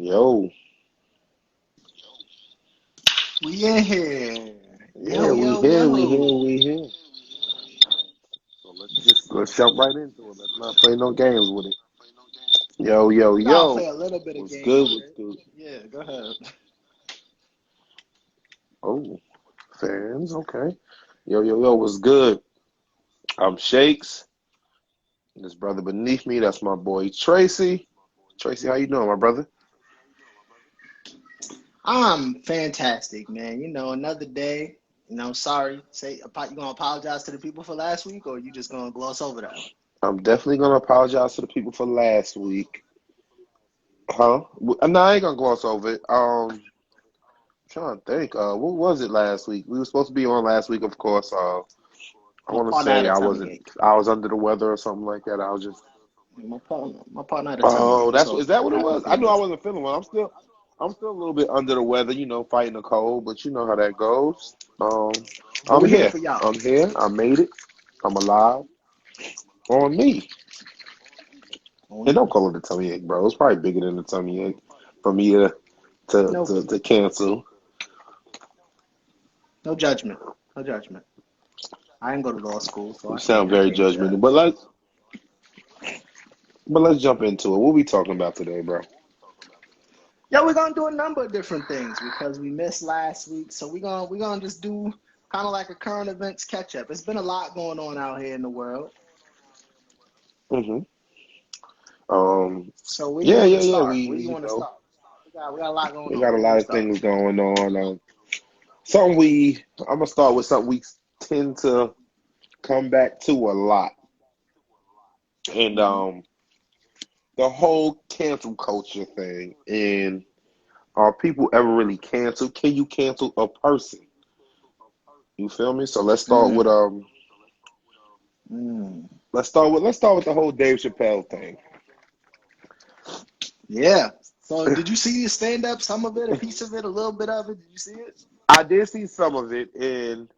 Yo, We in here. Yo, yeah, we yo, here, we here, yo. we here. So let's jump right into it. Let's not play no games with it. Yo, yo, We gotta yo. play a little bit of What's games good? with What's it. good? Yeah, go ahead. Oh, fans, okay. Yo, yo, yo, what's good? I'm Shakes. This brother beneath me, that's my boy Tracy. Tracy, how you doing, my brother? I'm fantastic, man. Another day. Sorry. You gonna apologize to the people for last week, or you just gonna gloss over that? I'm definitely gonna apologize to the people for last week. Huh? No, I ain't gonna gloss over it. Trying to think. What was it last week? We were supposed to be on last week, of course. I My want to partner had say a I tummy wasn't. ache. I was under the weather or something like that. I was just. My partner had a tummy Oh, ache, that's so is that what I it have to was? be I a knew I little. wasn't feeling well. I'm still a little bit under the weather. Fighting the cold, but you know how that goes. But I'm we're here here. for y'all. I'm here. I made it. I'm alive. On me. On And don't you. call it a tummy ache, bro. It's probably bigger than a tummy ache for me to No, to, to cancel. no judgment. No judgment. I didn't go to law school, so You I can't. sound I very can't judgmental, judge. but let's jump into it. What we talking about today, bro? Yeah, we're gonna do a number of different things because we missed last week. So we're gonna just do kind of like a current events catch up. It's been a lot going on out here in the world. hmm Um, So where you yeah, want yeah, to yeah. start? Where you want to start? We got a lot going We on. got a Where you lot want to of start? things going on. I'm gonna start with something we tend to come back to a lot, and Hmm. the whole cancel culture thing. And are people ever really canceled? Can you cancel a person? You feel me? So Mm, mm. let's start with the whole Dave Chappelle thing. Yeah. So did you see the stand up? Some of it, a piece of it, a little bit of it. Did you see it? I did see some of it, and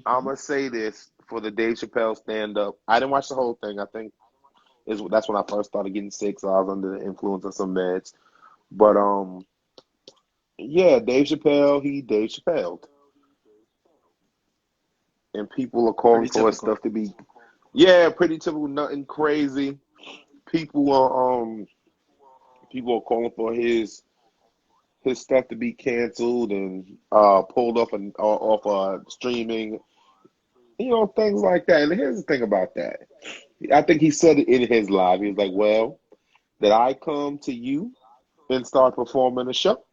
I'm gonna say this for the Dave Chappelle stand up. I didn't watch the whole thing. I think that's when I first started getting sick, so I was under the influence of some meds. But yeah, Dave Chappelle, he Dave Chappelle, and people are calling Pretty for his typical. stuff to be, yeah, pretty typical, nothing crazy. People are people are calling for his stuff to be canceled and pulled off streaming, things like that. And here's the thing about that. I think he said it in his live. He was like, "Well, did I come to you and start performing a show?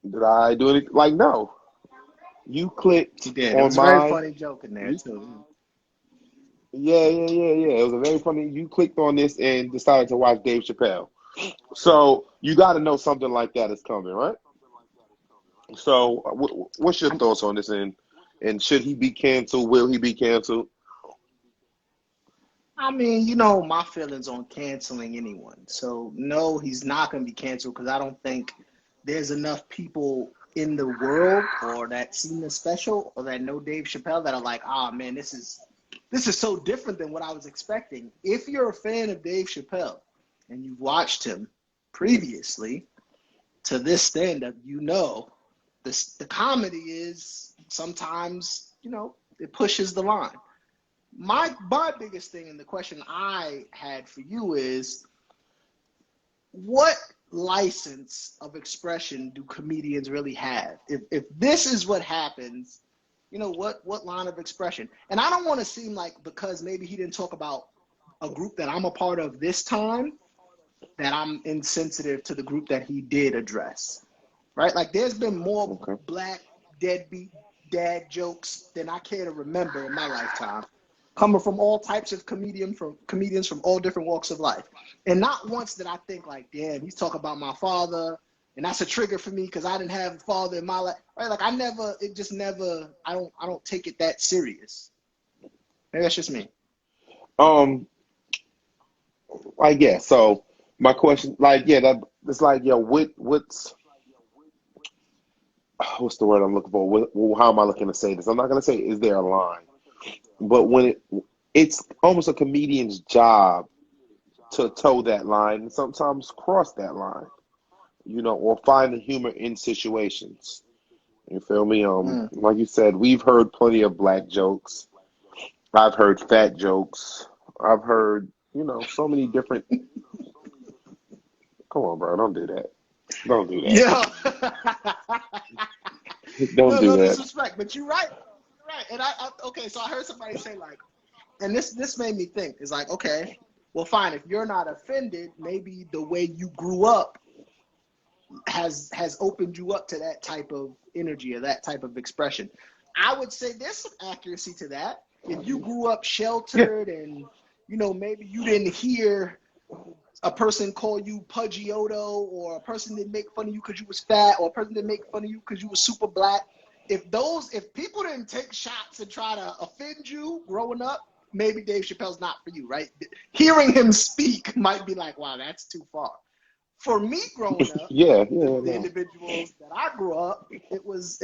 Did I do anything? Like, no. You He clicked did. It on was a very my funny joke in there you too. yeah, yeah, yeah, yeah. It was a very funny. You clicked on this and decided to watch Dave Chappelle. So you got to know something like that is coming, right? So what's your thoughts on this? And should he be canceled? Will he be canceled? I mean, my feelings on canceling anyone. So no, he's not going to be canceled because I don't think there's enough people in the world or that seen the special or that know Dave Chappelle that are like, ah, man, this is so different than what I was expecting. If you're a fan of Dave Chappelle and you've watched him previously to this stand-up, the comedy is sometimes, it pushes the line. My biggest thing and the question I had for you is what license of expression do comedians really have? If this is what happens, what line of expression? And I don't want to seem like because maybe he didn't talk about a group that I'm a part of this time that I'm insensitive to the group that he did address. Right? Like there's been more Okay. black deadbeat dad jokes than I care to remember in my lifetime coming from all types of comedians from all different walks of life. And not once did I think like, damn, he's talking about my father, and that's a trigger for me because I didn't have a father in my life. Right? Like I don't take it that serious. Maybe that's just me. Um, like yeah. So my question, like yeah, that it's like yeah, what's the word I'm looking for? How am I looking to say this? I'm not gonna say is there a line, but it's almost a comedian's job to toe that line and sometimes cross that line. or finding humor in situations. You feel me? Mm. Like you said, we've heard plenty of black jokes. I've heard fat jokes. I've heard, so many different. Come on, bro, don't do that. Don't do that. Yeah. Don't No, do no that. disrespect, but you're right. You're right. And okay, so I heard somebody say like, and this made me think. It's like, okay, well, fine. If you're not offended, maybe the way you grew up has opened you up to that type of energy or that type of expression. I would say there's some accuracy to that. If you grew up Yeah, sheltered and maybe you didn't hear a person call you Pudgioto, or a person didn't make fun of you because you was fat, or a person didn't make fun of you because you was super black. If people didn't take shots and try to offend you growing up, maybe Dave Chappelle's not for you, right? Hearing him speak might be like, wow, that's too far. For me growing up, yeah, the no. individuals that I grew up, it was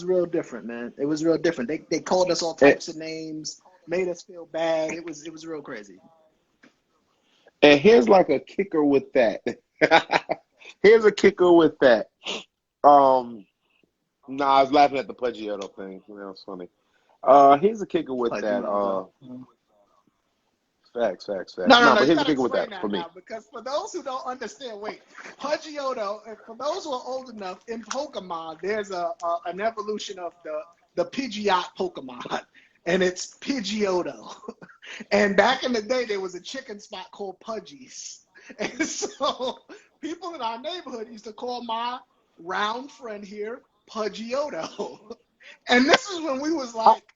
real different, man. It was real different. They called us all And, types of names, made us feel bad. It was real crazy. and here's like a kicker with that. Here's a kicker with that. Um, I was laughing at the Pudgioto thing. That was funny. Here's a kicker with that. Pudgioto. Facts, facts, facts. No, no, No, no. but You here's the gotta kicker with explain that for that me. now, because for those who don't understand, wait, Pudgioto. And for those who are old enough, in Pokemon, there's an evolution of the Pidgeot Pokemon, and it's Pidgeotto. And back in the day, there was a chicken spot called Pudgy's, and so people in our neighborhood used to call my round friend here Pudgioto. And this is when we was I, like,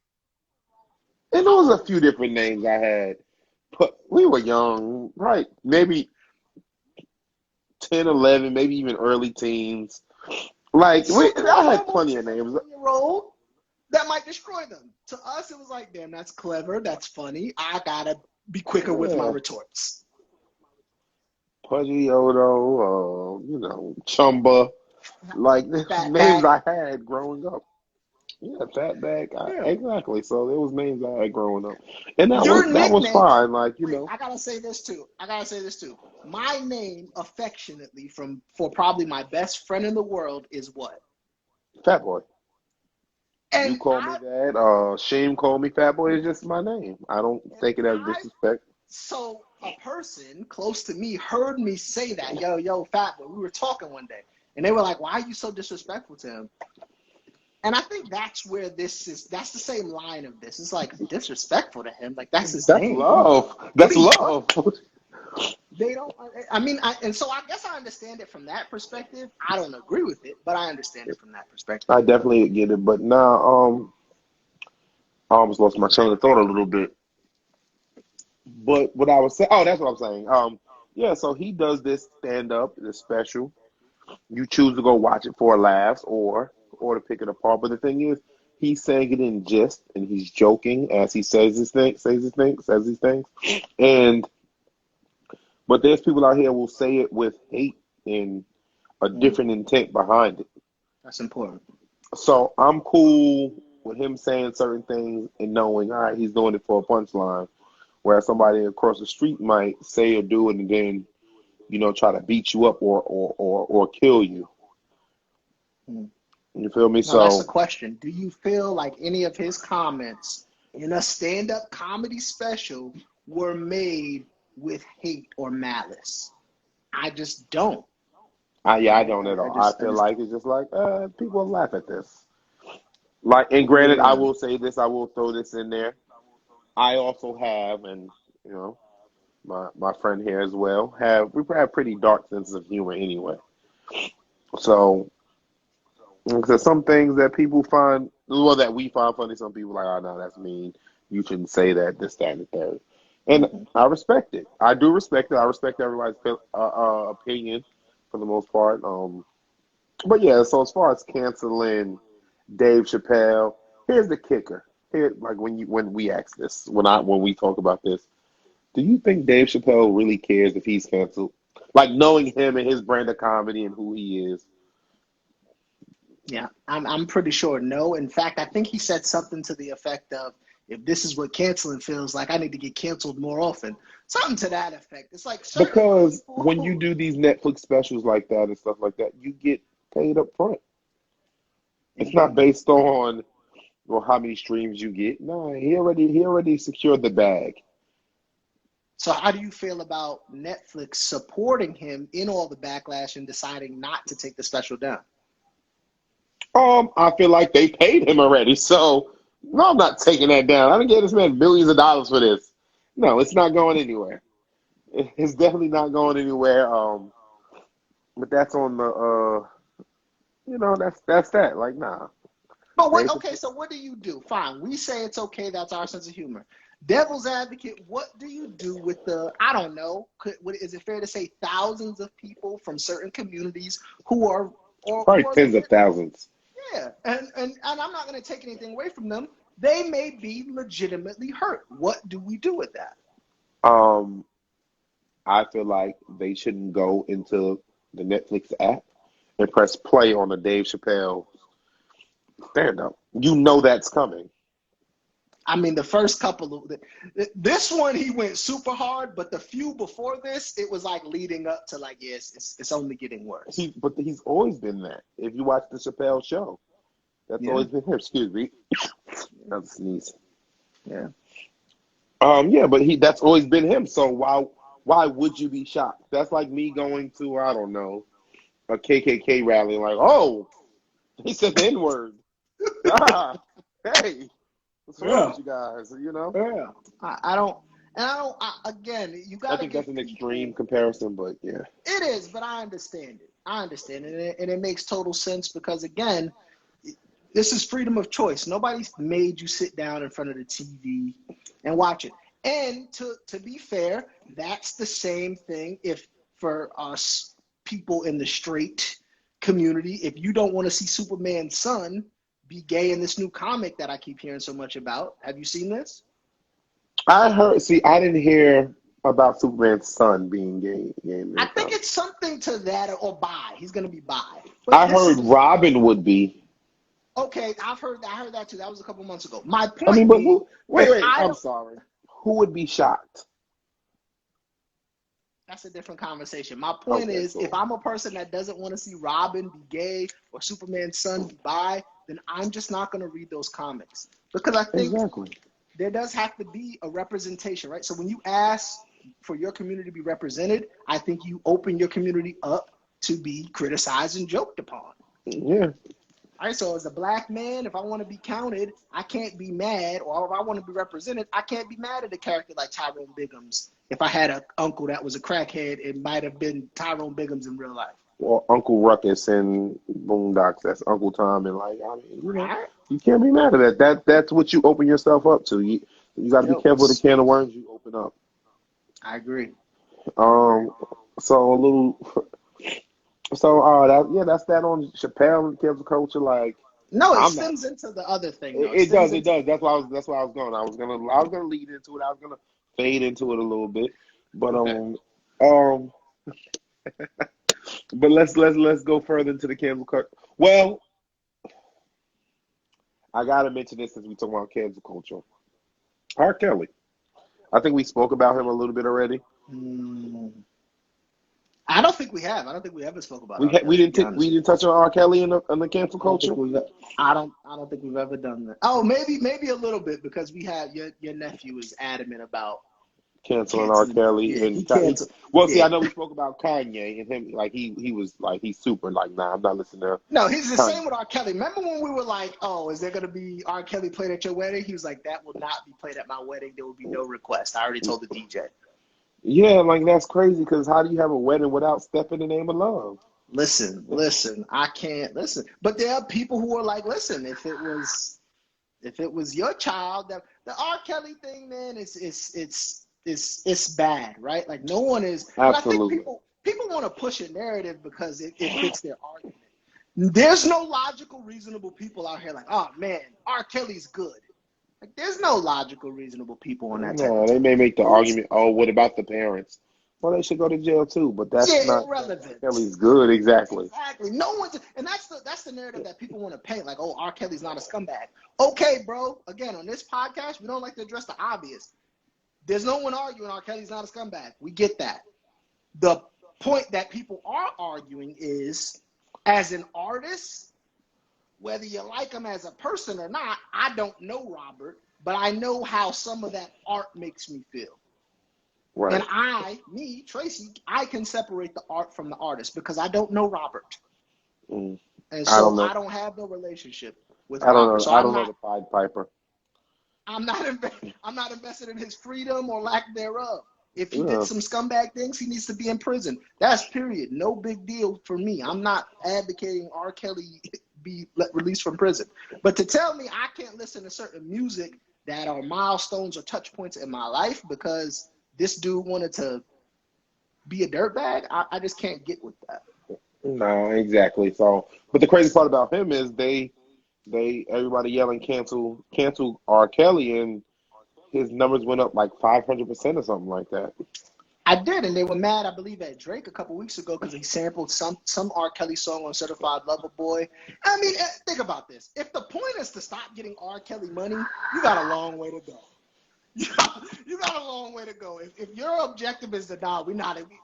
and there how was a old? few different names I had. But we were young, right? Maybe 10, 11, maybe even early teens. Like So to a I had normal plenty of names. 10-year-old, that might destroy them. To us, it was like, damn, that's clever, that's funny. I gotta be quicker with my Yeah, retorts. Pudgioto, Chumba, like names Fatback. I had growing up. Yeah, Fatback, Yeah. exactly. So there was names I had growing up, and that was Your that was nickname. fine. Like Wait, I gotta say this too. My name, affectionately, for probably my best friend in the world, is what? Fat Boy. You And call me that. Sheem called me Fat Boy. It's just my name. I don't take it as I disrespect. so a person close to me heard me say that, yo, fat boy. We were talking one day, and they were like, "Why are you so disrespectful to him?" And I think that's where that's the same line of this. It's like disrespectful to him, like that's his That's name. love. What That's are you talking? love. They don't. I mean, and so I guess I understand it from that perspective. I don't agree with it, but I understand it from that perspective. I definitely get it, but now I almost lost my train of thought a little bit. But what I was saying, oh, that's what I'm saying. Yeah, so he does this stand up, this special. You choose to go watch it for laughs or to pick it apart. But the thing is, he's saying it in jest and he's joking as he says these things. And but there's people out here who will say it with hate and a Mm, different intent behind it. that's important. So I'm cool with him saying certain things and knowing, all right, he's doing it for a punchline. Whereas somebody across the street might say or do it and then, try to beat you up or kill you. Mm. You feel me? Now that's the So question. Do you feel like any of his comments in a stand-up comedy special were made with hate or malice? I just don't. I don't at all. I I feel just like it's just like people laugh at this. Like, and granted, I yeah. will say this, I will throw this in there. I also have, and you know, my friend here as well we have pretty dark senses of humor anyway. So there's some things that people find, well, that we find funny. Some people like, oh no, that's mean. You shouldn't say that. This, that, and the third. And Mhm. I respect it. I do respect it. I respect everybody's opinion for the most part. But yeah. So as far as canceling Dave Chappelle, here's the kicker. Here, like when we ask this, when we talk about this, do you think Dave Chappelle really cares if he's canceled? Like knowing him and his brand of comedy and who he is. Yeah, I'm pretty sure no. In fact, I think he said something to the effect of If this is what canceling feels like, I need to get canceled more often. Something to that effect. It's like certain Because when you people. do these Netflix specials like that and stuff like that, you get paid up front. It's not Mhm. based on well how many streams you get. No, he already secured the bag. So how do you feel about Netflix supporting him in all the backlash and deciding not to take the special down? I feel like they paid him already, so no, I'm not taking that down. I didn't get this man millions of dollars for this. No, it's not going anywhere. It's definitely not going anywhere. But that's on the that's that. Like, nah, But they what? Okay, so what do you do? Fine, we say it's okay. That's our sense of humor. Devil's advocate. What do you do with the? I don't know. Is it fair to say thousands of people from certain communities who are or probably who are tens of legit? thousands. Yeah, and I'm not going to take anything away from them. They may be legitimately hurt. What do we do with that? Um, I feel like they shouldn't go into the Netflix app and press play on the Dave Chappelle stand up. You know that's coming. I mean, the first couple of this one, he went super hard, but the few before this, it was like leading up to like, yes, it's only getting worse. But he's always been that. If you watch the Chappelle show, that's Yeah, always been him. Excuse me, that's a sneeze. yeah. Yeah, but that's always been him. So why would you be shocked? That's like me going to I don't know a KKK rally and like, oh, he said the N word. Ah, hey, what's wrong Yeah, with you guys? yeah. I don't, and I don't. Again, you I got to think that's give an extreme people. comparison, but yeah. It is, but I understand it. I understand it, and it makes total sense because again, this is freedom of choice. Nobody's made you sit down in front of the TV and watch it. And to be fair, that's the same thing if for us people in the straight community, if you don't want to see Superman's son be gay in this new comic that I keep hearing so much about. Have you seen this? I heard. See, I didn't hear about Superman's son being gay in I the think comic. it's something to that or bi. He's gonna be bi. But I this heard is Robin would be. okay. I heard that too. That was a couple months ago. My I mean, point but being, who? Wait, if wait. I I'm don't, sorry. Who would be shocked? that's a different conversation. My point Okay, is, if cool. I'm a person that doesn't want to see Robin be gay or Superman's son be bi, then I'm just not going to read those comics because I think Exactly. there does have to be a representation, right? So when you ask for your community to be represented, I think you open your community up to be criticized and joked upon. Yeah. All right, so as a black man, if I want to be counted, I can't be mad, or if I want to be represented, I can't be mad at a character like Tyrone Biggums. If I had an uncle that was a crackhead, it might have been Tyrone Biggums in real life. Or Uncle Ruckus and Boondocks. That's Uncle Tom, and like I mean, Right? you can't be mad at that. That's what you open yourself up to. You got to be Yo, careful with the can of worms you open up. I agree. Um, so a little. So that's that on Chappelle and cancel culture. Like No, it I'm not. stems into the other thing, though. It, It it stems does. It into does. That's why I was going. I was gonna lead into it. I was gonna fade into it a little bit, but okay. um. But let's go further into the cancel culture. Well, I gotta mention this since we talk about cancel culture. R. Kelly. I think we spoke about him a little bit already. Hmm. I don't think we have. I don't think we ever spoke about We R. ha- we Kelly, to didn't be t- honest we with didn't touch on R. Kelly in the cancel you. I don't think culture. we've. I don't think we've ever done that. Oh, maybe a little bit because we had your nephew is adamant about Canceling R. canceling. Kelly Yeah, and he canceled. well, see, Yeah. I know we spoke about Kanye and him. Like he was like he's super like nah, I'm not listening to No, he's the Kanye. same with R. Kelly. Remember when we were like, "Oh, is there gonna be R. Kelly played at your wedding?" He was like, "That will not be played at my wedding. There will be no request. I already told the DJ." Yeah, like that's crazy because how do you have a wedding without Step in the Name of Love? Listen. I can't listen. But there are people who are like, "Listen, if it was your child, that the R. Kelly thing, man, it's bad, right? Like no one is, but I think Absolutely. people want to push a narrative because it fits their argument. There's no logical, reasonable people out here like, oh man, R. Kelly's good. Like there's no logical, reasonable people on that type No, of they time. may make the Who's argument, oh, what about the parents? Well, they should go to jail too, but that's Yeah, not irrelevant. Kelly's good exactly. Exactly. No one's, and that's the narrative that people want to paint. Like, oh, R. Kelly's not a scumbag. Okay, bro. Again, on this podcast, we don't like to address the obvious. There's no one arguing R. Kelly's not a scumbag. We get that. The point that people are arguing is, as an artist, whether you like him as a person or not, I don't know Robert, but I know how some of that art makes me feel. Right. And Tracy, I can separate the art from the artist because I don't know Robert. Mm. And I don't so know. I don't have no relationship with I don't Robert. know. So I don't know the Pied Piper. I'm not invested in his freedom or lack thereof. If he Yeah. did some scumbag things, he needs to be in prison. That's period. No big deal for me. I'm not advocating R. Kelly be released from prison. But to tell me I can't listen to certain music that are milestones or touch points in my life because this dude wanted to be a dirtbag, I just can't get with that. No, exactly. So, but the crazy part about him is everybody yelling cancel R. Kelly, and his numbers went up like 500% or something like that. I did, and they were mad, I believe, at Drake a couple weeks ago because he sampled some R. Kelly song on Certified Lover Boy. I mean, think about this. If the point is to stop getting R. Kelly money, you got a long way to go. You got a long way to go. If your objective is to,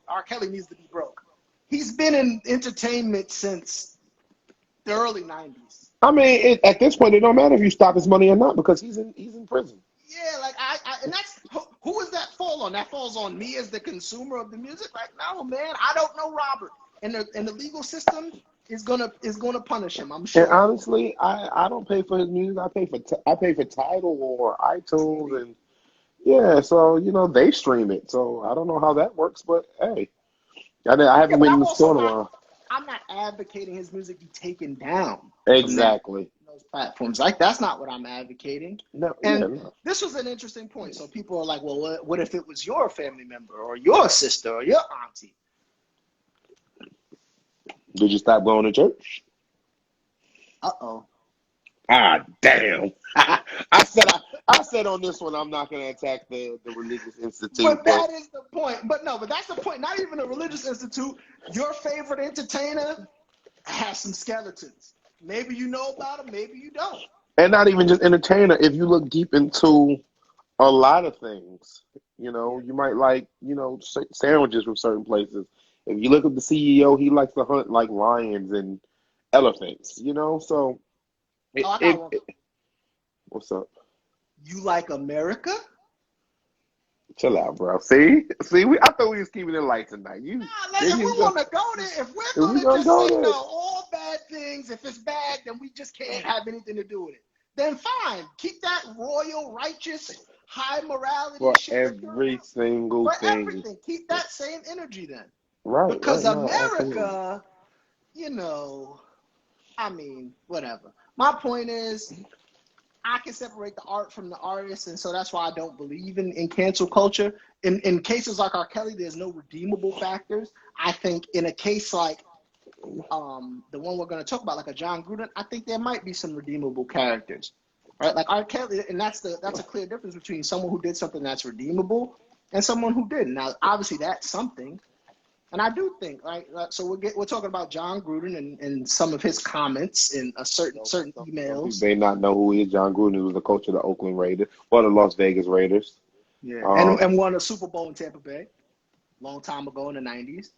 R. Kelly needs to be broke. He's been in entertainment since the early 90s. I mean, at this point, it don't matter if you stop his money or not because he's in prison. Yeah, like and that's who does that fall on? That falls on me as the consumer of the music. Like, no, man, I don't know Robert, and the legal system is gonna punish him. I'm sure. And honestly, I don't pay for his music. I pay for Tidal or iTunes, and yeah, so they stream it. So I don't know how that works, but hey, I haven't been in the store in a while. I'm not advocating his music be taken down. Exactly. Those platforms, like that's not what I'm advocating. No, This was an interesting point. So people are like, well, what if it was your family member or your sister or your auntie? Did you stop going to church? Uh-oh. Ah, damn. I said on this one I'm not going to attack the religious institute. But that is the point. But that's the point. Not even a religious institute. Your favorite entertainer has some skeletons. Maybe you know about them, maybe you don't. And not even just entertainer. If you look deep into a lot of things, you might like, sandwiches from certain places. If you look at the CEO, he likes to hunt like lions and elephants, so. What's up? You like America? Chill out, bro. See, I thought we was keeping it light tonight. If we want to go there, if we're going to just say no, all bad things, if it's bad, then we just can't have anything to do with it. Then fine, keep that royal, righteous, high morality for shit every single for thing. Everything. Keep that same energy then. Right. Because right, America, whatever. My point is, I can separate the art from the artist, and so that's why I don't believe in cancel culture. In cases like R. Kelly, there's no redeemable factors. I think in a case like the one we're going to talk about, like a John Gruden, I think there might be some redeemable characters, right? Like R. Kelly, and that's a clear difference between someone who did something that's redeemable and someone who didn't. Now, obviously, that's something. And I do think, right? So we're talking about John Gruden and some of his comments in a certain emails. They not know who he is. John Gruden was the coach of the Oakland Raiders, or the Las Vegas Raiders. Yeah, and won a Super Bowl in Tampa Bay, long time ago in the 90s.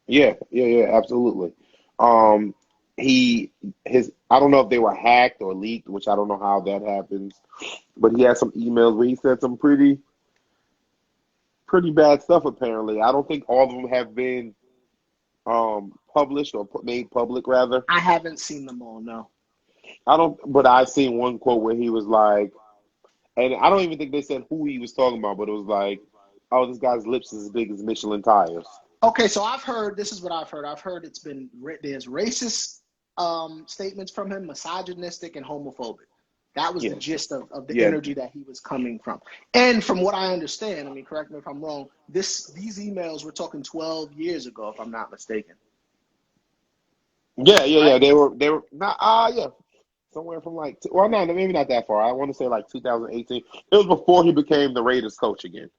Yeah, absolutely. I don't know if they were hacked or leaked, which I don't know how that happens, but he had some emails where he said some pretty bad stuff, apparently. I don't think all of them have been published or made public, rather. I haven't seen them all, no. But I've seen one quote where he was like, and I don't even think they said who he was talking about, but it was like, oh, this guy's lips is as big as Michelin tires. Okay, so this is what I've heard. I've heard there's racist statements from him, misogynistic and homophobic. That was the gist of the energy that he was coming from. And from what I understand, correct me if I'm wrong, these emails we're talking 12 years ago, if I'm not mistaken. Yeah. They were not, somewhere from maybe not that far. I want to say like 2018. It was before he became the Raiders coach again.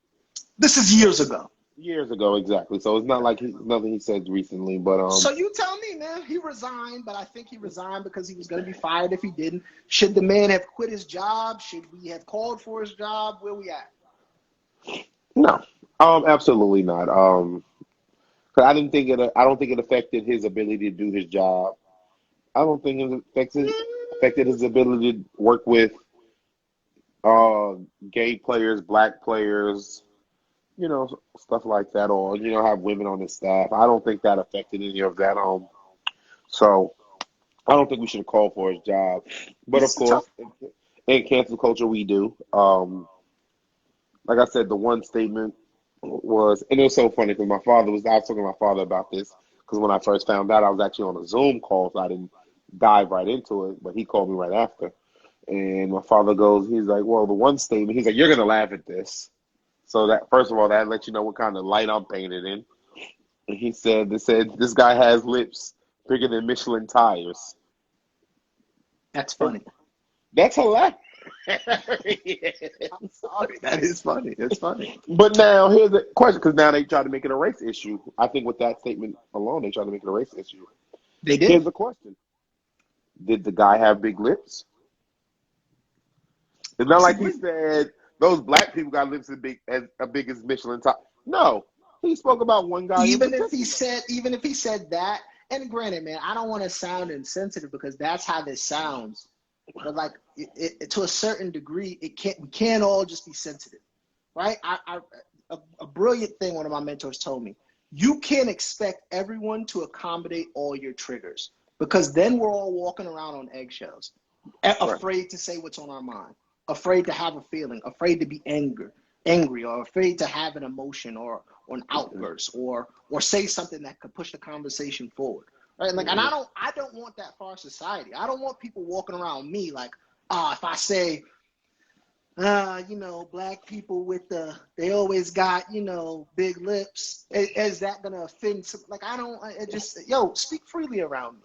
This is years ago. years ago, exactly. So it's not like nothing he said recently, but So you tell me, man. He resigned, but I think he resigned because he was going to be fired if he didn't. Should the man have quit his job? Should we have called for his job? Where we at? no, absolutely not. 'Cause I didn't think it. I don't think it affected his ability to do his job. I don't think it affected his ability to work with uh gay players, black players, stuff like that, or have women on his staff. I don't think that affected any of that. So I don't think we should call for his job. But of It's a course, tough. in cancel culture, we do. Like I said, the one statement was, and it was so funny because I was talking to my father about this because when I first found out, I was actually on a Zoom call, so I didn't dive right into it, but he called me right after. And my father goes, he's like, well, the one statement, he's like, you're going to laugh at this. So that, first of all, that lets you know what kind of light I'm painted in. And they said, this guy has lips bigger than Michelin tires. That's funny. That's hilarious. I'm sorry. That is funny. It's funny. But now here's the question, because now they try to make it a race issue. I think with that statement alone, they try to make it a race issue. They Here's did. the question: did the guy have big lips? It's not like he Possibly. said those black people got lips as big as Michelin top. No, he spoke about one guy in particular. Even if he said that, and granted, man, I don't want to sound insensitive because that's how this sounds. But like to a certain degree, we can't all just be sensitive, right? A brilliant thing one of my mentors told me: you can't expect everyone to accommodate all your triggers because then we're all walking around on eggshells, Right. afraid to say what's on our mind, afraid to have a feeling, afraid to be angry, or afraid to have an emotion or an outburst or say something that could push the conversation forward. Right? Like, and Mm-hmm. I don't want that for our society. I don't want people walking around me like, if I say, black people they always got, big lips. Is that gonna offend some? Like, I don't. It just, speak freely around me.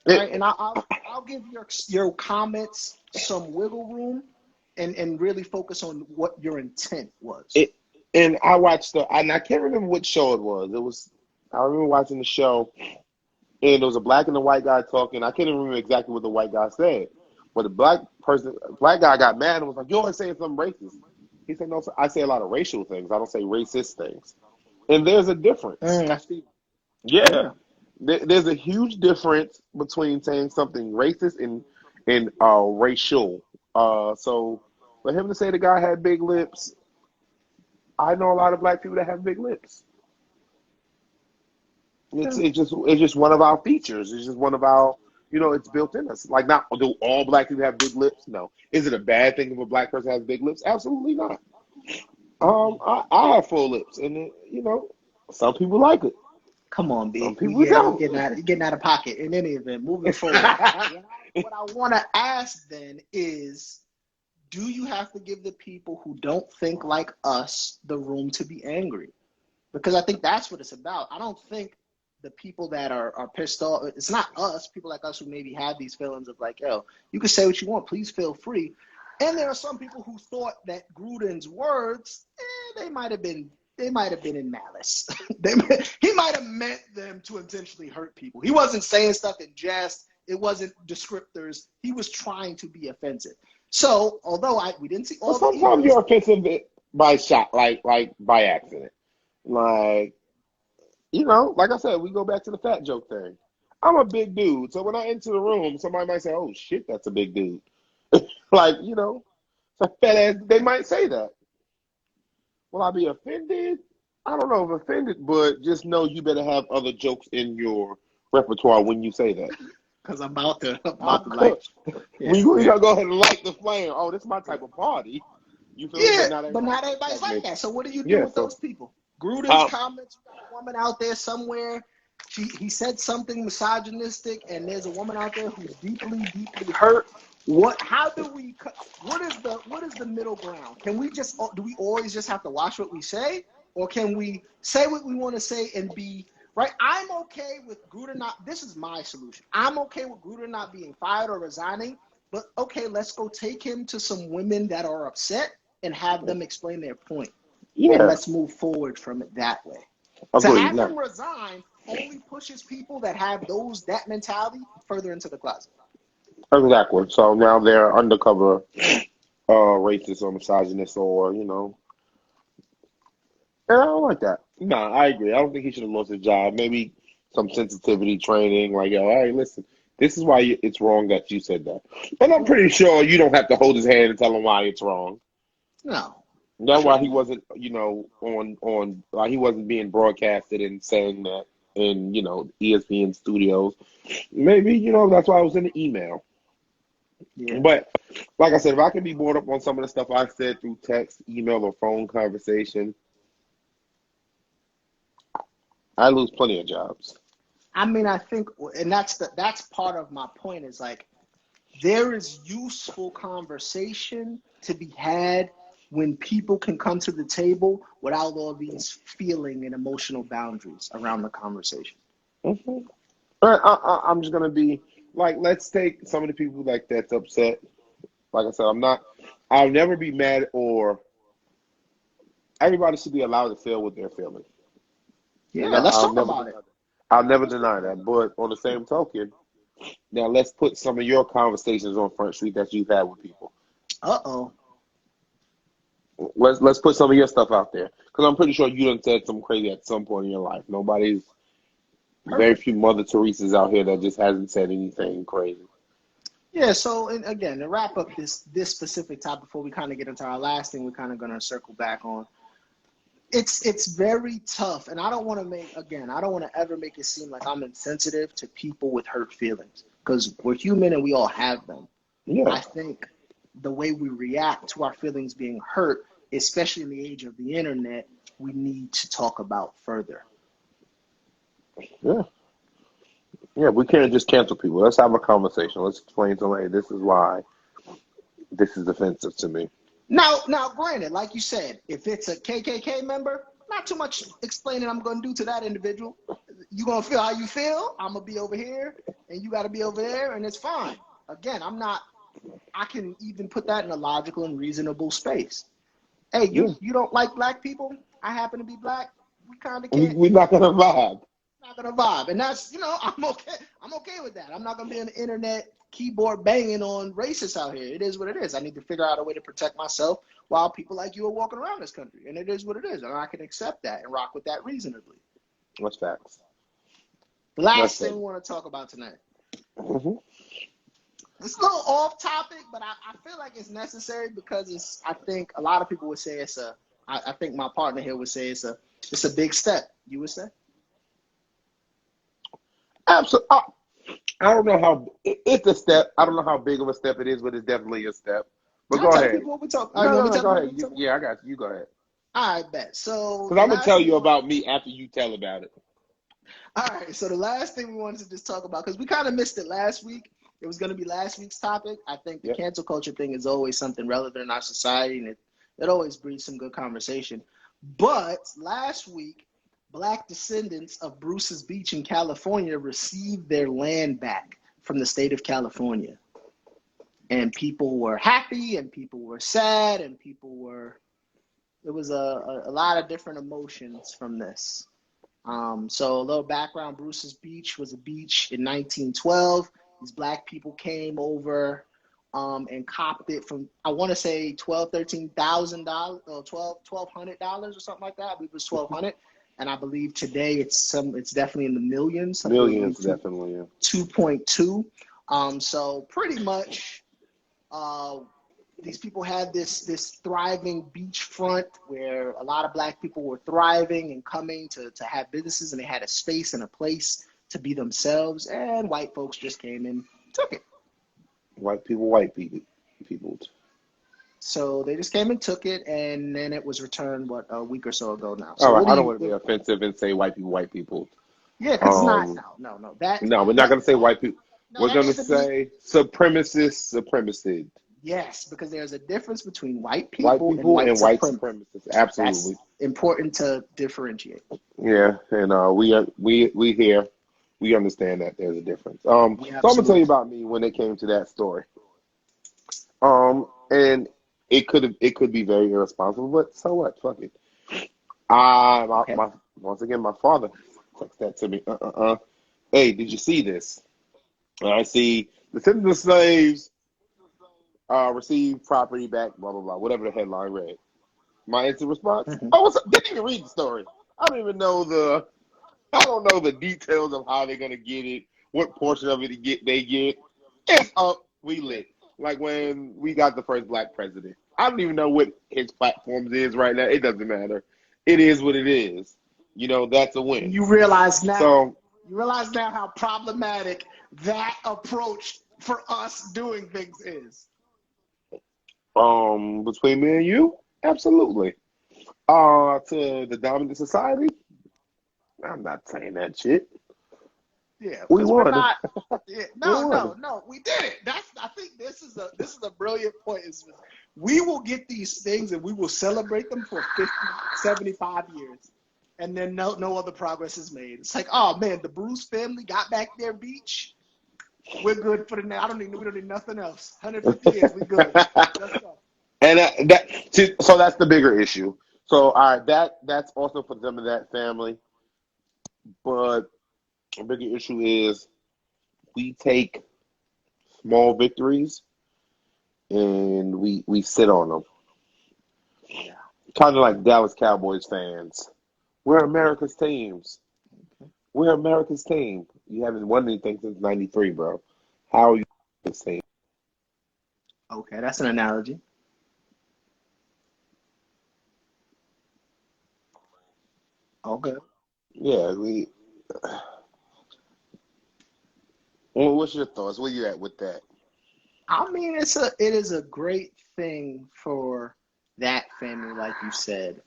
All right, and I'll give your comments some wiggle room, and really focus on what your intent was. It, and I watched and I can't remember which show it was. I remember watching the show, and there was a black and a white guy talking. I can't even remember exactly what the white guy said, but the black guy got mad and was like, "You're always saying something racist." He said, "No, sir, I say a lot of racial things. I don't say racist things." And there's a difference. I see. Yeah, Yeah. there's a huge difference between saying something racist and racial. So for him to say the guy had big lips, I know a lot of black people that have big lips. Yeah. It's just one of our features. It's just one of our, it's built in us. Like, not do all black people have big lips? No. Is it a bad thing if a black person has big lips? Absolutely not. I have full lips, and some people like it. Come on, Some B. people You're don't. getting out of pocket. In any event, moving forward, what I want to ask then is, do you have to give the people who don't think like us the room to be angry? Because I think that's what it's about. I don't think the people that are pissed off, it's not us, people like us who maybe have these feelings of like, yo, you can say what you want, please feel free. And there are some people who thought that Gruden's words, they might have been in malice. He might have meant them to intentionally hurt people. He wasn't saying stuff in jest. It wasn't descriptors. He was trying to be offensive. So although we didn't see Well, all the sometimes ears, you're offensive by shot, like by accident. Like, like I said, we go back to the fat joke thing. I'm a big dude, so when I enter the room, somebody might say, "Oh shit, that's a big dude." Like, it's a fat ass. They might say that. Will I be offended? I don't know if offended, but just know you better have other jokes in your repertoire when you say that. because I'm about to I'm like, cooked. yeah, We yeah. gotta go ahead and light the flame. Oh, this is my type of party. You feel me? Yeah, But not but everybody not thinks everybody's that like way. that. So what do you do Yeah. with So, those people? Gruden's um, comments, you got a woman out there somewhere. He said something misogynistic, and there's a woman out there who's deeply, deeply hurt. How do we what is the middle ground? Can we just do we always just have to watch what we say? Or can we say what we want to say and be right? I'm okay with Gruden not, this is my solution. I'm okay with Gruden not being fired or resigning, but okay, let's go take him to some women that are upset and have them explain their point. and Yeah, let's move forward from it that way. To agreed. have No, him resign only pushes people that have that mentality further into the closet. exactly. So now they're undercover racist or misogynist or, and I don't like that. No, I agree. I don't think he should have lost his job. Maybe some sensitivity training, like, yo, hey, listen, this is why it's wrong that you said that. And I'm pretty sure you don't have to hold his hand and tell him why it's wrong. No, That's why he certainly. wasn't, on like he wasn't being broadcasted and saying that in, ESPN studios. Maybe, that's why I was in the email. Yeah. But like I said, if I can be brought up on some of the stuff I said through text, email, or phone conversation, I lose plenty of jobs. I mean, I think, and that's part of my point is like there is useful conversation to be had when people can come to the table without all these feeling and emotional boundaries around the conversation. Hmm. I'm just gonna be like, let's take some of the people like that's upset. Like I said, I'll never be mad, or everybody should be allowed to feel what they're feeling, and Yeah, let's I'll talk never about deny it. that. I'll never Let's talk deny about that. it. But on the same token, now let's put some of your conversations on Front Street that you've had with people. Uh-oh. Let's put some of your stuff out there, because I'm pretty sure you done said something crazy at some point in your life. Very Perfect. few Mother Teresa's out here that just hasn't said anything crazy. Yeah, so and again, to wrap up this specific topic before we kind of get into our last thing, we're kind of going to circle back on. It's very tough, and I don't want to I don't want to ever make it seem like I'm insensitive to people with hurt feelings because we're human and we all have them. Yeah, I think the way we react to our feelings being hurt, especially in the age of the internet, we need to talk about further. yeah, yeah. We can't just cancel people. Let's have a conversation. Let's explain to them, hey, this is why this is offensive to me. Now, granted, like you said, if it's a KKK member, not too much explaining I'm going to do to that individual. You're going to feel how you feel. I'm going to be over here, and you got to be over there, and it's fine. Again, I can even put that in a logical and reasonable space. Hey, Yeah, you don't like black people? I happen to be black. We kind of we, can't. we're not gonna vibe. Not gonna vibe, and that's I'm okay. I'm okay with that. I'm not gonna be on the internet keyboard banging on racists out here. It is what it is. I need to figure out a way to protect myself while people like you are walking around this country, and it is what it is, and I can accept that and rock with that reasonably. That's facts. The That's last thing facts. we want to talk about tonight. Hmm. It's a little off topic, but I feel like it's necessary because I think a lot of people would say I think my partner here would say it's a big step. You would say? Absolutely. I don't know how it's a step. I don't know how big of a step it is, but it's definitely a step. But I'll go tell the ahead. people what we talk. You No, want no, me to no. tell the Go people ahead. what we talk about? Yeah, I got you. You go ahead. I bet. So Because the I'm gonna last tell thing we you want. about me after you tell about it. All right. So the last thing we wanted to just talk about because we kind of missed it last week. It was going to be last week's topic. I think the Yep. cancel culture thing is always something relevant in our society, and it always breeds some good conversation. But last week, Black descendants of Bruce's Beach in California received their land back from the state of California, and people were happy, and people were sad, and people were. There was a lot of different emotions from this. So a little background, Bruce's Beach was a beach in 1912. These black people came over and copped it from, I want to say $13,000 or $1,200 or something like that. I believe it was 1,200. And I believe today it's definitely in the millions, something like Millions, definitely. Yeah. 2.2. So pretty much uh, these people had this thriving beachfront where a lot of black people were thriving and coming to have businesses, and they had a space and a place to be themselves, and white folks just came and took it. White people. So they just came and took it, and then it was returned a week or so ago now. All So right. what do I don't you want to be offensive and say white people, white people. yeah, because it's not Um, no that no, we're not that gonna say that white people. no We're that gonna needs to be say supremacist, supremacist. yes, because there's a difference between white White people and people white and white supremacists. supremacists. That's Absolutely. important to differentiate. Yeah, and we here. We understand that there's a difference. We So I'm gonna tell you absolutely. about me when it came to that story. And it could be very irresponsible, but so what? Fuck it. Okay. Once again, my father texted that to me. Hey, did you see this? And I see the descendants of slaves receive property back, blah blah blah, whatever the headline read. My instant response: Mhm. Oh, didn't even read the story. I don't even know I don't know the details of how they're gonna get it, what portion of it they get. It's up, we Yeah. lit. Like when we got the first black president. I don't even know what his platforms is right now. It doesn't matter. It is what it is. That's a And win. So, you realize now how problematic that approach for us doing things is. between me and you, absolutely. To the dominant society, I'm not saying that shit. Yeah, We because we're won. not. Yeah, We no, won. no, no. We did it. I think this is a brilliant point. We will get these things and we will celebrate them for 50, 75 years, and then no other progress is made. It's like, oh man, the Bruce family got back their beach. We're good for the now. We don't need nothing else. 150 years, we good. Let's go. And so that's the bigger issue. So all right, that's also for them of that family. But a bigger issue is we take small victories and we sit on them, Yeah. kind of like Dallas Cowboys fans. We're America's teams. We're America's team. You haven't won anything since '93, bro. How are you this team? Okay, that's an analogy. Okay. Yeah, well, what's your thoughts? Where you at with that? I mean, it is a great thing for that family, like you said.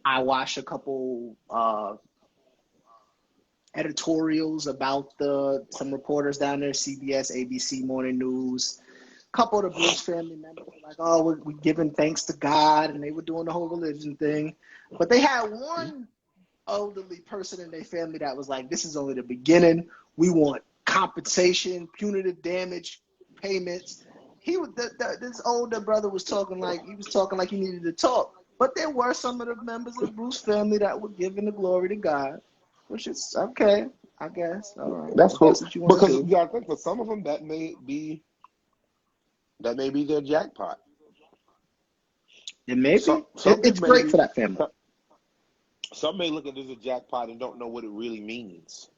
I watched a couple editorials about the some reporters down there, CBS, ABC Morning News. A couple of the Bruce family members were like, "Oh, we're giving thanks to God," and they were doing the whole religion thing. But they had one elderly person in their family that was like, "This is only the beginning. We want compensation, punitive damage payments." This older brother was talking like he needed to talk. But there were some of the members of the Bruce family that were giving the glory to God, which is okay, I guess. All right, That's if cool that's what you want to because you do, gotta think for some of them that may be their jackpot. it may be. Some It's people may great be for that family. some may look at this as a jackpot and don't know what it really means.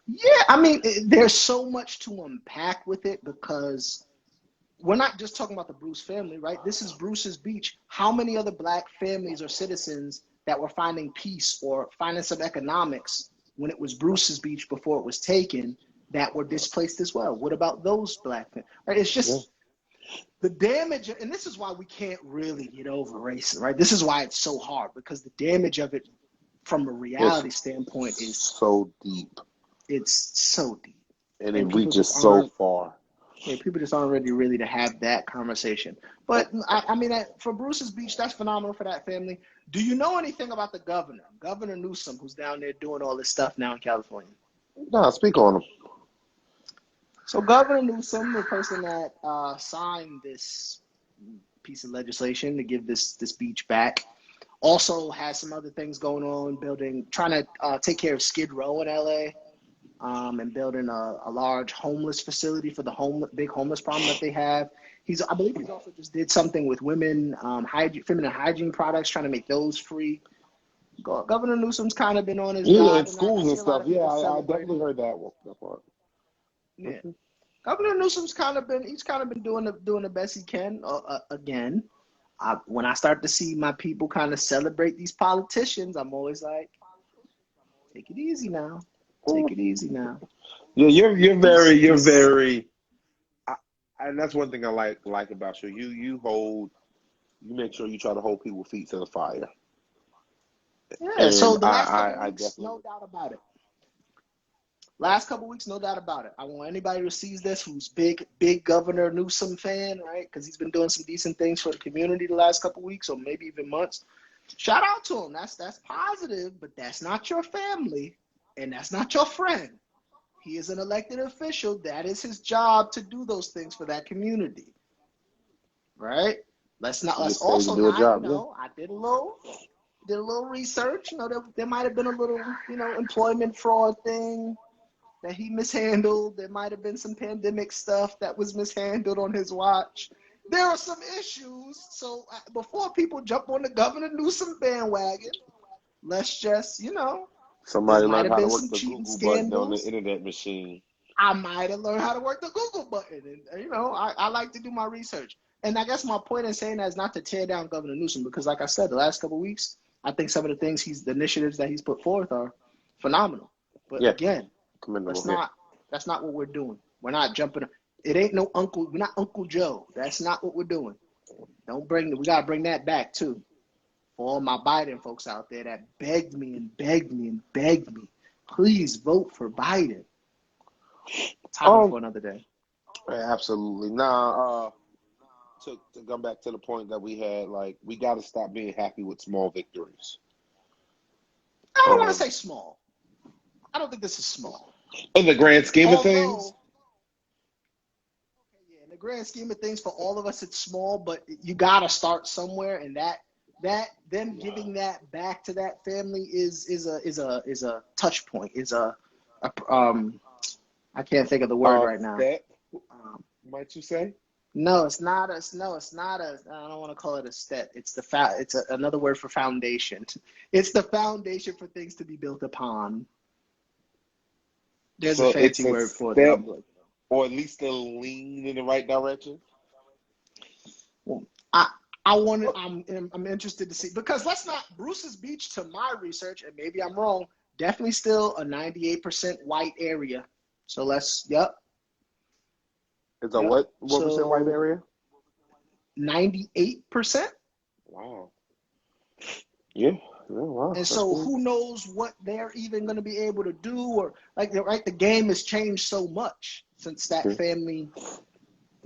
Yeah, I mean, there's so much to unpack with it because we're not just talking about the Bruce family, right? This is Bruce's beach. How many other black families or citizens that were finding peace or finding some economics when it was Bruce's beach before it was taken that were displaced as well? What about those black families? Right? It's Yeah, just the damage, and this is why we can't really get over racism, right? This is why it's so hard because the damage of it from a it's reality standpoint is so deep it's so deep, and it and people reaches just so aren't. far. Yeah, people just aren't ready really to have that conversation. But I mean, for Bruce's Beach, that's phenomenal for that family. Do you know anything about the governor, Governor Newsom, who's down there doing all this stuff now in California? Nah, speak on them. So Governor Newsom, the person that signed this piece of legislation to give this beach back, also has some other things going on, trying to take care of Skid Row in LA. And building a large homeless facility for the big homeless problem that they have. I believe he's also just did something with women, feminine hygiene products, trying to make those free. Governor Newsom's kind of been on his Yeah, in job, and I schools and see a lot stuff. of Yeah, people I celebrating. definitely heard that one. That part. Yeah, Governor Newsom's kind of been doing the best he can. Again, when I start to see my people kind of celebrate these politicians, I'm always like, take it easy now, take Mm. it easy now. Yeah, you're This very you're this very, I, and that's one thing I like about you. You make sure you try to hold people's feet to the fire, Yeah, so and the last couple I weeks, no definitely. doubt about it. Last couple weeks, no doubt about it. I want anybody who sees this who's big Governor Newsom fan, right? Because he's been doing some decent things for the community the last couple weeks, or maybe even months. Shout out to him. That's positive, but that's not your family, and that's not your friend. He is an elected official. That is his job to do those things for that community, right? He Let's gets paid to also do a not, job. Yeah. I did a little research. There might have been a little, employment fraud thing that he mishandled. There might have been some pandemic stuff that was mishandled on his watch. There are some issues. So before people jump on the Governor Newsom bandwagon, let's just, there Somebody might learned have how to been work some the cheating Google button on the scandals. internet machine. I might have learned how to work the Google button. And, I like to do my research. And I guess my point in saying that is not to tear down Governor Newsom, because like I said, the last couple of weeks, I think some of the things the initiatives that he's put forth are phenomenal. But Yeah, again, commendable. that's not what we're doing. We're not jumping. It ain't no uncle. We're not Uncle Joe. That's not what we're doing. We got to bring that back too. For all my Biden folks out there that begged me and begged me and begged me, please vote for Biden. Topic for another day. Absolutely. Nah, to come back to the point that we had, like, we got to stop being happy with small victories. I don't want to say small. I don't think this is small. In the grand scheme of things? In the grand scheme of things, for all of us, it's small, but you got to start somewhere, and them giving that back to that family is a touch point, I can't think of the word right now. Step, might you say? No, it's not a. I don't want to call it a step. It's another word for foundation. It's the foundation for things to be built upon. There's a fancy word for it. Or at least a lean in the right direction. Well, I'm interested to see, because Bruce's Beach, to my research, and maybe I'm wrong, definitely still a 98% white area. So yep. It's a what percent white area? 98%. Wow. Yeah. Wow. And so who knows what they're even going to be able to do, or the game has changed so much since that family,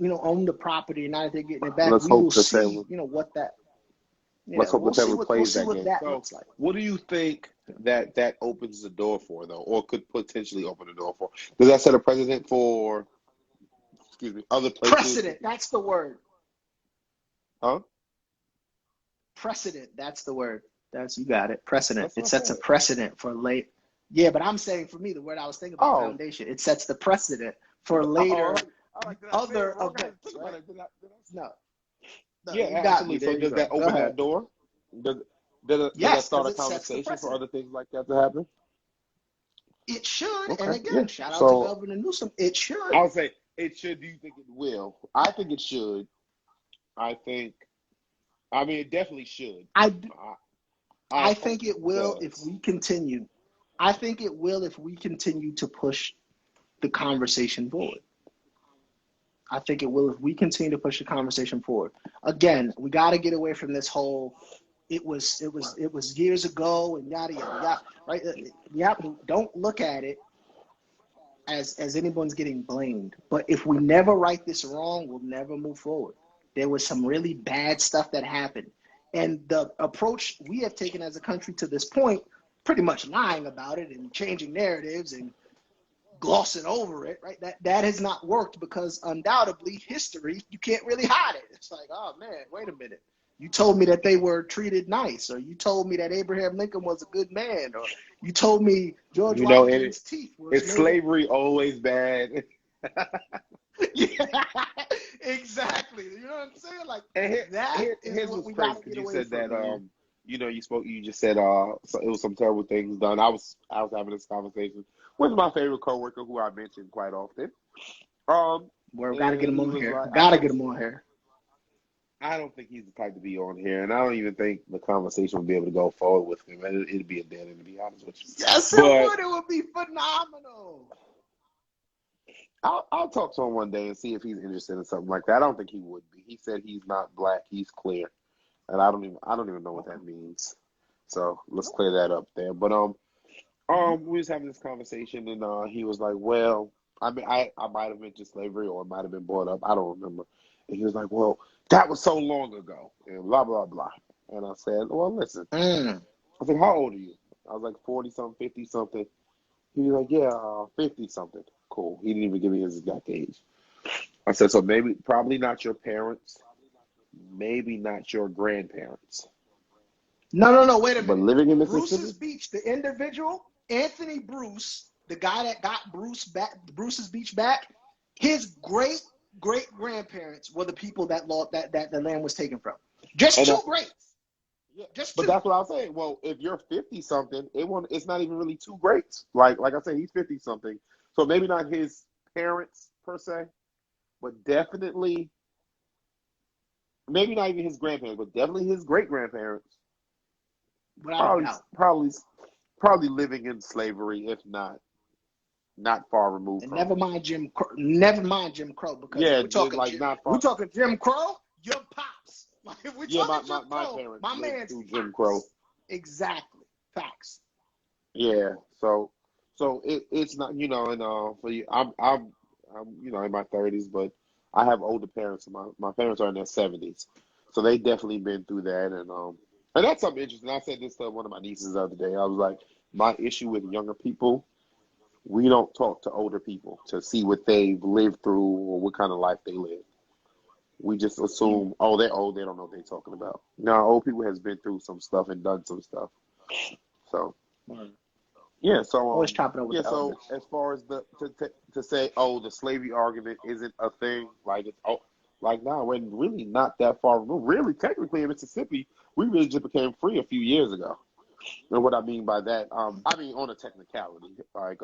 owned the property, and now they're getting it back. We will see, what that. Yeah, let's hope the family plays that game. That looks like. What do you think that opens the door for, though, or could potentially open the door for? Does that set a precedent for, other places? Precedent, that's the word. Huh? Precedent, that's the word. You got it. Precedent. It sets a precedent for late. Yeah, but I'm saying, for me, the word I was thinking about, foundation. It sets the precedent for later other events. Right? No. Yeah, absolutely. So does that open that door? Does that start a conversation for other things like that to happen? It should. Okay. And again, shout out to Governor Newsom. It should. I would say it should. Do you think it will? I think it should. It definitely should. I think it will if we continue. I think it will if we continue to push the conversation forward. I think it will if we continue to push the conversation forward. Again, we got to get away from this whole it was years ago and yada yada yada. Right? Don't look at it as anyone's getting blamed. But if we never right this wrong, we'll never move forward. There was some really bad stuff that happened. And the approach we have taken as a country to this point, pretty much lying about it and changing narratives and glossing over it, right? That has not worked, because undoubtedly history, you can't really hide it. It's like, oh man, wait a minute. You told me that they were treated nice, or you told me that Abraham Lincoln was a good man, or you told me George Washington's teeth were. Is slavery always bad? Yeah, exactly. You know what I'm saying? Like, here's what's crazy. You said that you just said so it was some terrible things done. I was having this conversation with my favorite coworker, who I mention quite often. We gotta get him on here. Gotta get him on here. I don't think he's the type to be on here, and I don't even think the conversation would be able to go forward with him. It'd be a dead end, to be honest with you. Yes, it would. It would be phenomenal. I'll talk to him one day and see if he's interested in something like that. I don't think he would be. He said he's not black, he's clear, and I don't even know what that means. So let's clear that up there. But we was having this conversation, and he was like, "Well, I might have mentioned slavery, or it might have been brought up. I don't remember." And he was like, "Well, that was so long ago," and blah blah blah. And I said, "Well, listen." I said, "How old are you?" I was like, 40-something, 50-something. He was like, "Yeah, 50-something." Cool. He didn't even give me his exact age. I said, "So probably not your parents, maybe not your grandparents, No. Wait a but minute. living in Bruce's Mississippi. Beach, the individual, Anthony Bruce, the guy that got Bruce's Beach back, his great grandparents were the people that the land was taken from. Just And two greats. yeah, Just but two. that's what I was saying. Well, if you're 50 something, it's not even really two greats. Like I said, he's 50 something, so maybe not his parents per se, but definitely maybe not even his grandparents, but definitely his great grandparents. Without a Probably, doubt. probably, probably living in slavery, if not far removed And from it. never mind Jim Crow, because if Yeah, we're talking like not we're far. talking Jim Crow, your pops. Like if we're Yeah, talking Jim my Crow, parents my lived man's through Jim Crow. pops. Exactly. Facts. Yeah, so it's not, and for you, I'm in my 30s, but I have older parents. My parents are in their 70s, so they definitely been through that, and that's something interesting. I said this to one of my nieces the other day. I was like, my issue with younger people, we don't talk to older people to see what they've lived through or what kind of life they live. We just assume, oh, they're old, they don't know what they're talking about. Now, old people has been through some stuff and done some stuff. So yeah, Always chopping up with yeah, the so elders. as far as to say, oh, the slavery argument isn't a thing, like it's like now we're really not that far removed. Really, technically in Mississippi, we really just became free a few years ago. And what I mean by that, I mean on a technicality, like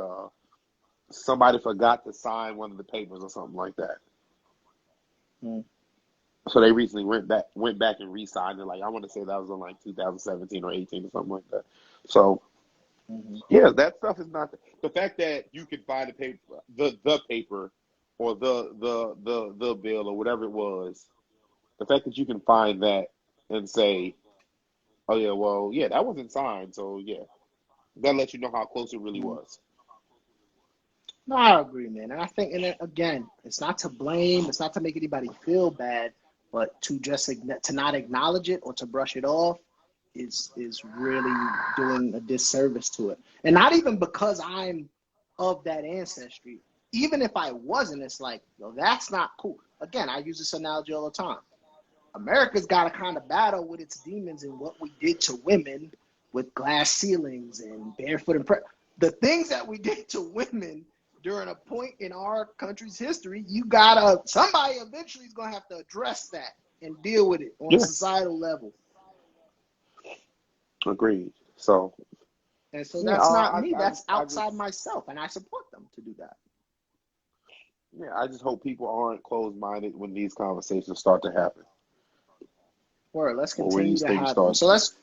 somebody forgot to sign one of the papers or something like that. Mm. So they recently went back and re-signed it. Like I want to say that was in like 2017 or 18 or something like that. So yeah, that stuff is not the fact that you can find the paper, the paper, or the bill or whatever it was. The fact that you can find that and say, oh yeah, well yeah, that wasn't signed, so yeah, that lets you know how close it really Mm. was. No, I agree, man. And I think, and again, it's not to blame, it's not to make anybody feel bad, but to just to not acknowledge it or to brush it off is really doing a disservice to it. And not even because I'm of that ancestry. Even if I wasn't, it's like, yo, that's not cool. Again, I use this analogy all the time. America's got to kind of battle with its demons and what we did to women with glass ceilings and barefoot and the things that we did to women during a point in our country's history. Somebody eventually is gonna have to address that and deal with it on a Yeah, societal level. agreed. So And so yeah, that's not me. I That's just outside myself, and I support them to do that. yeah, I just hope people aren't closed-minded when these conversations start to happen Or let's or when continue these to things have them. start. So let's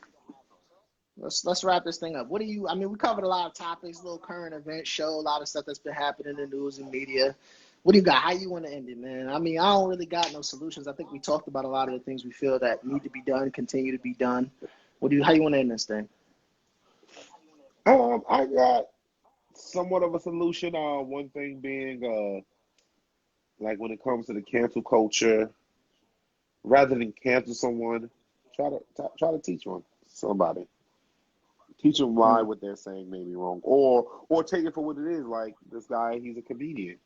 wrap this thing up. What do you? I mean, we covered a lot of topics, little current event show, a lot of stuff that's been happening in the news and media. What do you got? How you want to end it, man? I mean, I don't really got no solutions. I think we talked about a lot of the things we feel that need to be done, continue to be done. How you want to end this thing? I got somewhat of a solution. One thing being, like when it comes to the cancel culture, rather than cancel someone, try to teach somebody. Teach them why Hmm. what they're saying may be wrong, or take it for what it is. Like this guy, he's a comedian.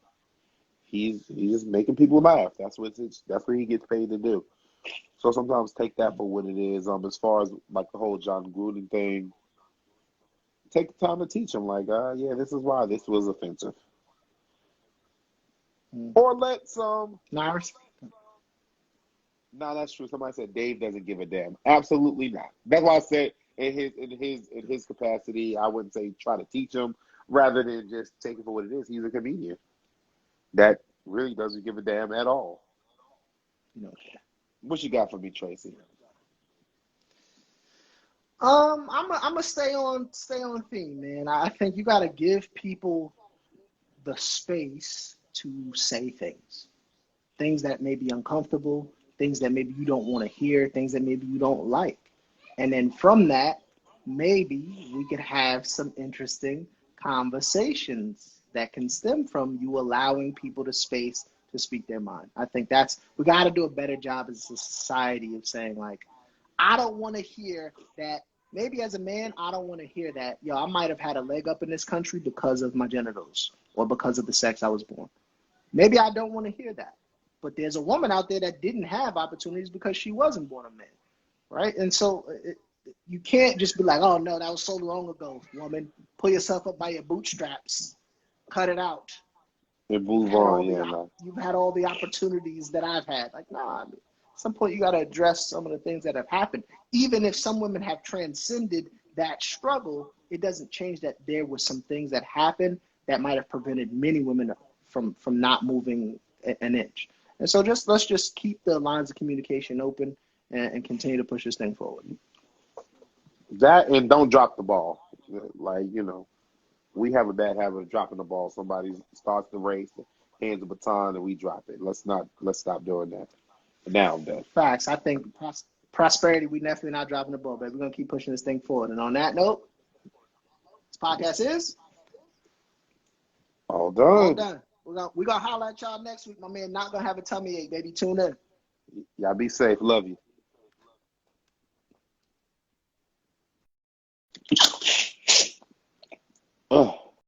He's just making people laugh. That's what he gets paid to do. So sometimes take that for what it is. As far as like the whole John Gruden thing, take the time to teach them. Like, yeah, this is why this was offensive. Hmm. Or let some. No, No, that's true. Somebody said Dave doesn't give a damn. Absolutely not. That's why I said in his capacity, I wouldn't say try to teach him, rather than just take it for what it is. He's a comedian that really doesn't give a damn at all. you know. What you got for me, Tracy? I'm gonna stay on theme, man. I think you got to give people the space to say things that may be uncomfortable, things that maybe you don't want to hear, things that maybe you don't like. And then from that, maybe we could have some interesting conversations that can stem from you allowing people the space to speak their mind. I think we got to do a better job as a society of saying, like, I don't want to hear that. Maybe as a man, I don't want to hear that, yo, I might have had a leg up in this country because of my genitals or because of the sex I was born. Maybe I don't want to hear that. But there's a woman out there that didn't have opportunities because she wasn't born a man, right? And so you can't just be like, oh, no, that was so long ago, woman. Pull yourself up by your bootstraps. Cut it out. And move on, You've had all the opportunities that I've had. Like, nah, at some point you got to address some of the things that have happened. Even if some women have transcended that struggle, it doesn't change that there were some things that happened that might have prevented many women from not moving an inch. And so let's just keep the lines of communication open and continue to push this thing forward. That, and don't drop the ball. Like, we have a bad habit of dropping the ball. Somebody starts the race, hands the baton, and we drop it. Let's stop doing that. Now I'm done. Facts. I think prosperity, we definitely not dropping the ball, but we're going to keep pushing this thing forward. And on that note, this podcast is all done. We're gonna holler at y'all next week. My man not gonna have a tummy ache, baby. Tune in. Y'all be safe. Love you.